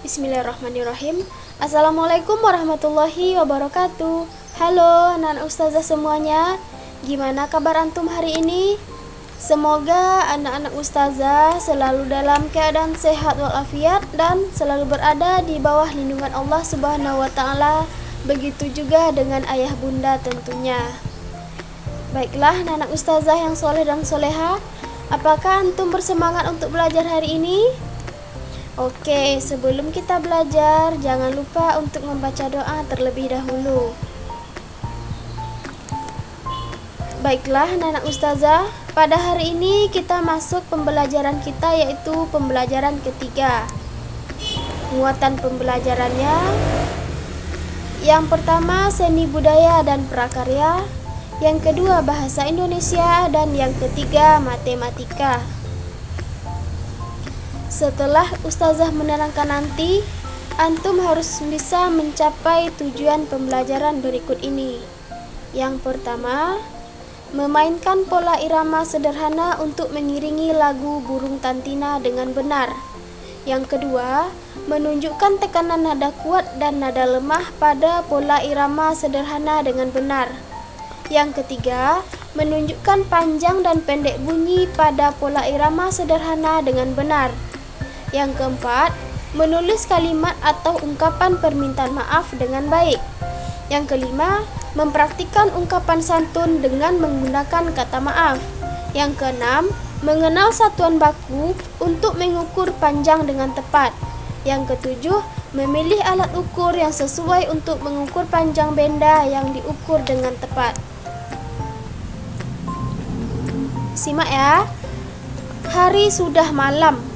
Bismillahirrahmanirrahim. Assalamualaikum warahmatullahi wabarakatuh. Halo anak-anak ustazah semuanya. Gimana kabar antum hari ini? Semoga anak-anak ustazah selalu dalam keadaan sehat walafiat dan selalu berada di bawah lindungan Allah Subhanahu wa taala. Begitu juga dengan ayah bunda tentunya. Baiklah anak-anak ustazah yang soleh dan soleha, apakah antum bersemangat untuk belajar hari ini? Oke, sebelum kita belajar, jangan lupa untuk membaca doa terlebih dahulu. Baiklah, anak-anak ustazah, pada hari ini kita masuk pembelajaran kita, yaitu pembelajaran ketiga. Muatan pembelajarannya, yang pertama seni budaya dan prakarya, yang kedua bahasa Indonesia, dan yang ketiga matematika. Setelah ustazah menerangkan nanti, antum harus bisa mencapai tujuan pembelajaran berikut ini. Yang pertama, memainkan pola irama sederhana untuk mengiringi lagu Burung Tantina dengan benar. Yang kedua, menunjukkan tekanan nada kuat dan nada lemah pada pola irama sederhana dengan benar. Yang ketiga, menunjukkan panjang dan pendek bunyi pada pola irama sederhana dengan benar. Yang keempat, menulis kalimat atau ungkapan permintaan maaf dengan baik. Yang kelima, mempraktikkan ungkapan santun dengan menggunakan kata maaf. Yang keenam, mengenal satuan baku untuk mengukur panjang dengan tepat. Yang ketujuh, memilih alat ukur yang sesuai untuk mengukur panjang benda yang diukur dengan tepat. Simak ya. Hari sudah malam.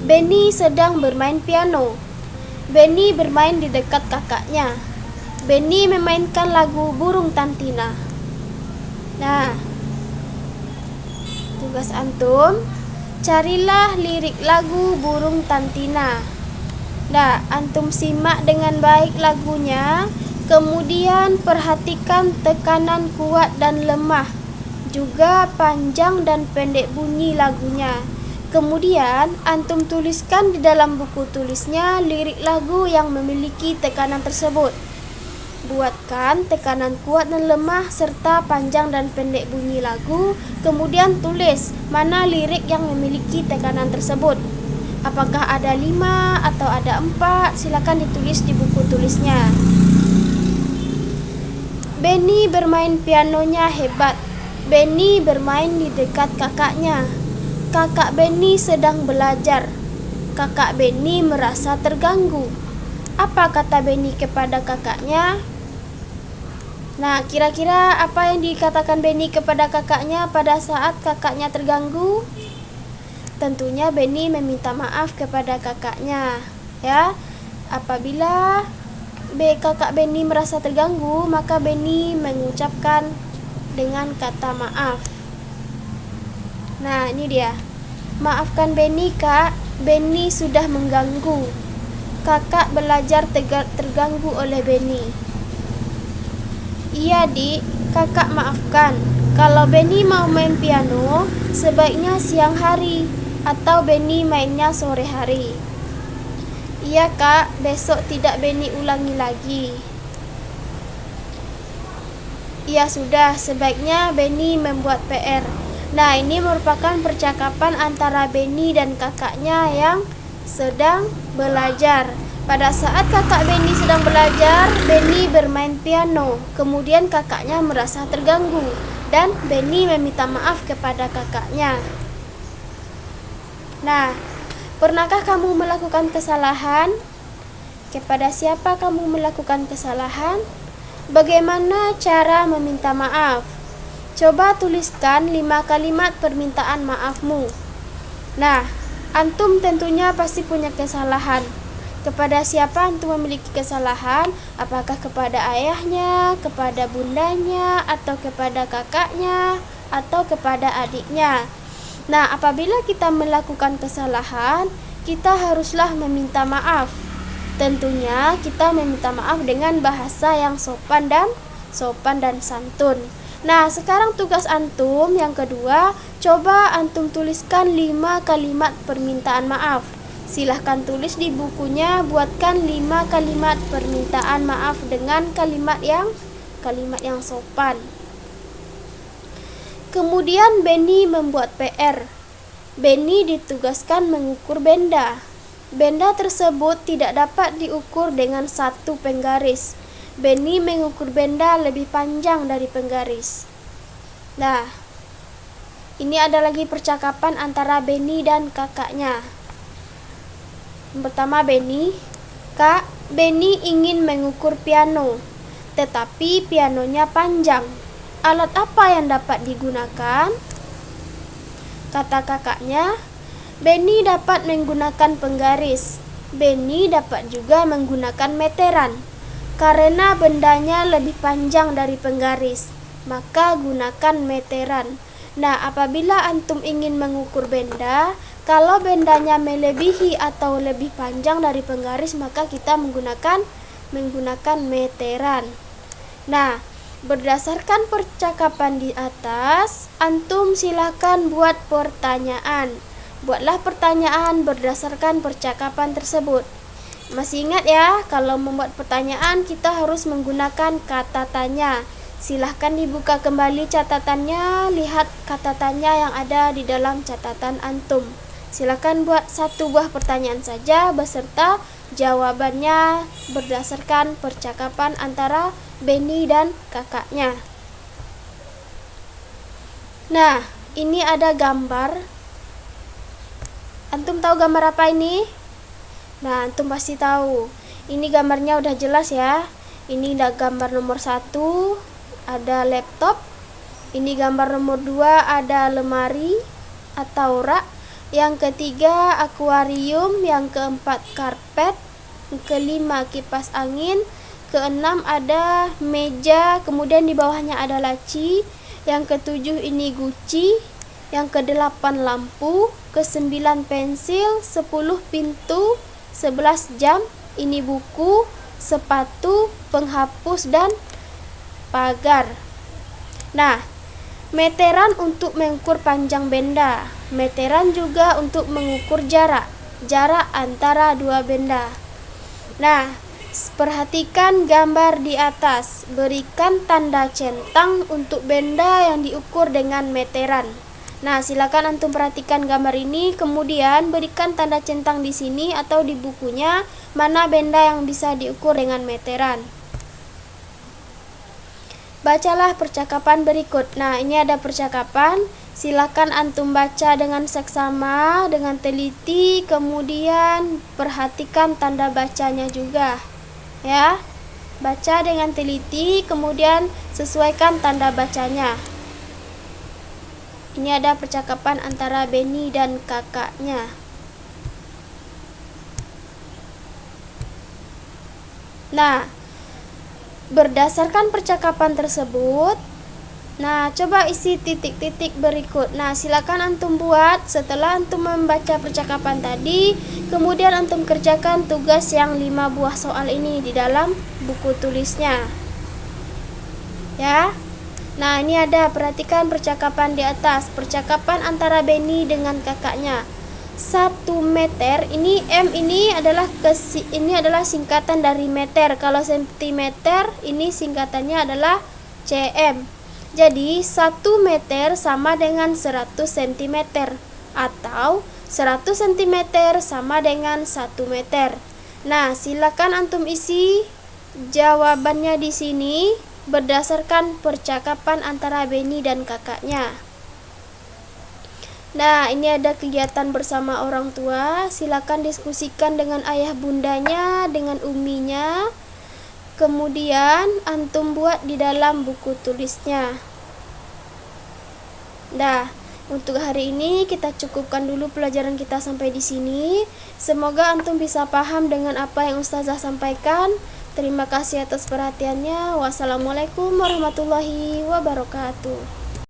Benny sedang bermain piano. Benny bermain di dekat kakaknya. Benny memainkan lagu Burung Tantina. Nah, tugas antum, carilah lirik lagu Burung Tantina. Nah, antum simak dengan baik lagunya, kemudian perhatikan tekanan kuat dan lemah, juga panjang dan pendek bunyi lagunya. Kemudian, antum tuliskan di dalam buku tulisnya lirik lagu yang memiliki tekanan tersebut. Buatkan tekanan kuat dan lemah serta panjang dan pendek bunyi lagu, kemudian tulis mana lirik yang memiliki tekanan tersebut. Apakah ada 5 atau ada 4, silakan ditulis di buku tulisnya. Benny bermain pianonya hebat. Benny bermain di dekat kakaknya. Kakak Benny sedang belajar. Kakak Benny merasa terganggu. Apa kata Benny kepada kakaknya? Nah, kira-kira apa yang dikatakan Benny kepada kakaknya pada saat kakaknya terganggu? Tentunya Benny meminta maaf kepada kakaknya, ya. Apabila kakak Benny merasa terganggu, maka Benny mengucapkan dengan kata maaf. Nah, ini dia. Maafkan Benny, Kak. Benny sudah mengganggu. Kakak belajar terganggu oleh Benny. Iya, Dik. Kakak maafkan. Kalau Benny mau main piano, sebaiknya siang hari atau Benny mainnya sore hari. Iya, Kak. Besok tidak Benny ulangi lagi. Iya sudah, sebaiknya Benny membuat PR. Nah, ini merupakan percakapan antara Benny dan kakaknya yang sedang belajar. Pada saat kakak Benny sedang belajar, Benny bermain piano. Kemudian kakaknya merasa terganggu dan Benny meminta maaf kepada kakaknya. Nah, pernahkah kamu melakukan kesalahan? Kepada siapa kamu melakukan kesalahan? Bagaimana cara meminta maaf? Coba tuliskan 5 kalimat permintaan maafmu. Nah, antum tentunya pasti punya kesalahan. Kepada siapa antum memiliki kesalahan? Apakah kepada ayahnya, kepada bundanya, atau kepada kakaknya, atau kepada adiknya? Nah, apabila kita melakukan kesalahan, kita haruslah meminta maaf. Tentunya kita meminta maaf dengan bahasa yang sopan dan santun. Nah, sekarang tugas antum yang kedua, coba antum tuliskan 5 kalimat permintaan maaf. Silahkan tulis di bukunya, buatkan 5 kalimat permintaan maaf dengan kalimat yang sopan. Kemudian Benny membuat PR. Benny ditugaskan mengukur benda. Benda tersebut tidak dapat diukur dengan satu penggaris. Benny mengukur benda lebih panjang dari penggaris. Nah, ini ada lagi percakapan antara Benny dan kakaknya. Yang pertama Benny, "Kak, Benny ingin mengukur piano, tetapi pianonya panjang. Alat apa yang dapat digunakan?" Kata kakaknya, "Benny dapat menggunakan penggaris. Benny dapat juga menggunakan meteran. Karena bendanya lebih panjang dari penggaris, maka gunakan meteran. Nah, apabila antum ingin mengukur benda, kalau bendanya melebihi atau lebih panjang dari penggaris, maka kita menggunakan meteran." Nah, berdasarkan percakapan di atas, antum silakan buat pertanyaan. Buatlah pertanyaan berdasarkan percakapan tersebut. Masih ingat ya, kalau membuat pertanyaan kita harus menggunakan kata tanya. Silahkan dibuka kembali catatannya, lihat kata tanya yang ada di dalam catatan antum. Silahkan buat 1 buah pertanyaan saja beserta jawabannya berdasarkan percakapan antara Benny dan kakaknya. Nah, ini ada gambar. Antum tahu gambar apa ini? Nah, antum pasti tahu. Ini gambarnya udah jelas ya. Ini ada gambar nomor 1, ada laptop. Ini gambar nomor 2, ada lemari atau rak. Yang ketiga akuarium, yang keempat karpet, yang kelima kipas angin, keenam ada meja, kemudian di bawahnya ada laci, yang ketujuh ini guci, yang kedelapan lampu, ke-9 pensil, 10 pintu, 11 jam, ini buku, sepatu, penghapus dan pagar. Nah, meteran untuk mengukur panjang benda. Meteran juga untuk mengukur jarak antara dua benda. Nah, perhatikan gambar di atas. Berikan tanda centang untuk benda yang diukur dengan meteran. Nah, silakan antum perhatikan gambar ini, kemudian berikan tanda centang di sini atau di bukunya mana benda yang bisa diukur dengan meteran. Bacalah percakapan berikut. Nah, ini ada percakapan. Silakan antum baca dengan seksama, dengan teliti, kemudian perhatikan tanda bacanya juga. Ya. Baca dengan teliti, kemudian sesuaikan tanda bacanya. Ini ada percakapan antara Benny dan kakaknya. Nah, berdasarkan percakapan tersebut, nah coba isi titik-titik berikut. Nah, silakan antum buat setelah antum membaca percakapan tadi, kemudian antum kerjakan tugas yang 5 buah soal ini di dalam buku tulisnya. Ya. Nah, ini ada, perhatikan percakapan di atas. Percakapan antara Benny dengan kakaknya. 1 meter, ini M ini adalah singkatan dari meter. Kalau sentimeter, ini singkatannya adalah cm. Jadi 1 meter sama dengan 100 cm atau 100 cm sama dengan 1 meter. Nah, silakan antum isi jawabannya di sini berdasarkan percakapan antara Benny dan kakaknya. Nah, ini ada kegiatan bersama orang tua. Silakan diskusikan dengan ayah bundanya, dengan uminya. Kemudian antum buat di dalam buku tulisnya. Nah, untuk hari ini kita cukupkan dulu pelajaran kita sampai di sini. Semoga antum bisa paham dengan apa yang Ustazah sampaikan. Terima kasih atas perhatiannya. Wassalamualaikum warahmatullahi wabarakatuh.